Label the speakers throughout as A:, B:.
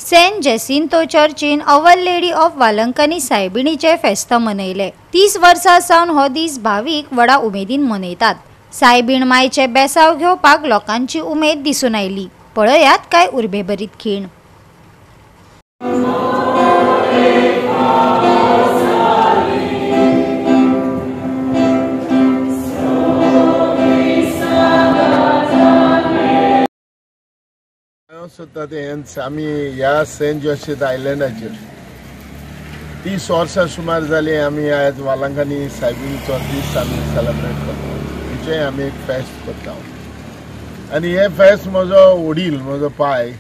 A: Saint Jacinto चर्चीन our lady of वालंकनी सायबिणीचे फेस्त मनयले। 30 वर्सां सावन हो दीस भाविक व्हडा उमेदीन मनयतात। सायबीण मायचे बेसाव घेवपाक लोकांची उमेद दिसून आयली। पळयात काय उर्बेभरीत खीण।
B: आमी ह्या सेंट जोसेफ आयलँडाचेर 30 वर्सां सुमार जाली आमी आज वालंकनी सायबिणीचो दीस आमी सेलेब्रेट करता। म्हणजे आमी एक फेस्त करता आनी हे फेस्त म्हजो वडील म्हजो पाय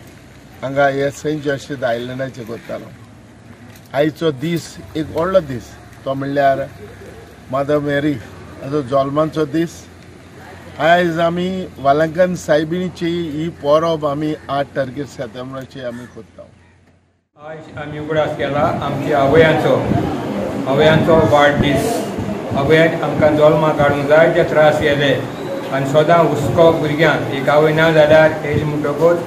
B: हांगा हे सेंट जोसेफ आयलँडाचेर करतालो। आयचो दीस एक व्हडलो दीस, तो म्हणल्यार मदर मेरी हाचो जल्माचो दीस। आज आमी वालंकन सायबिणीची ही परब आमी 8 तारखेर सप्टेंबराची आमी करता।
C: आज आमी उगडास केला आमची आवयांचो वाडदीस। आवयान आमकां जल्माक काडूंक जायते त्रास केले आनी सदां हुस्को भुरग्यांक एक आवय ना जाल्यार एज म्हणटकूच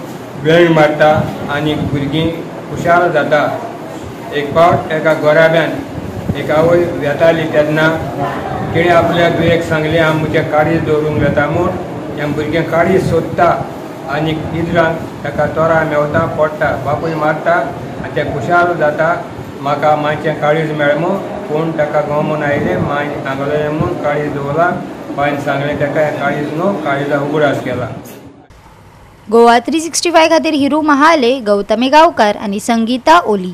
C: वेळ मारता आनी भुरगीं खुशाल जाता। एक फावट एका घोराब्यान एक आवय येताली तेन्ना तिणें आपल्या दुयेक सांगलें हांव म्हजें काळीज दवरूंक येता म्हूण। हें भुरगें काळीज सोदता आनी इजरान ताका तोरा मेवता पडटा, बापूय मारता आनी तें खुशाल जाता म्हाका मांयचें काळीज मेळ्ळें म्हूण। पूण ताका घोमून आयलें मांय सांगलें म्हूण काळीज दवरला। बायन सांगलें ताका हें काळीज न्हू, काळीजा उगडास केला।
A: गोवा 365 खातीर हिरू महाले, गौतमी गांवकार आनी संगीता ओली।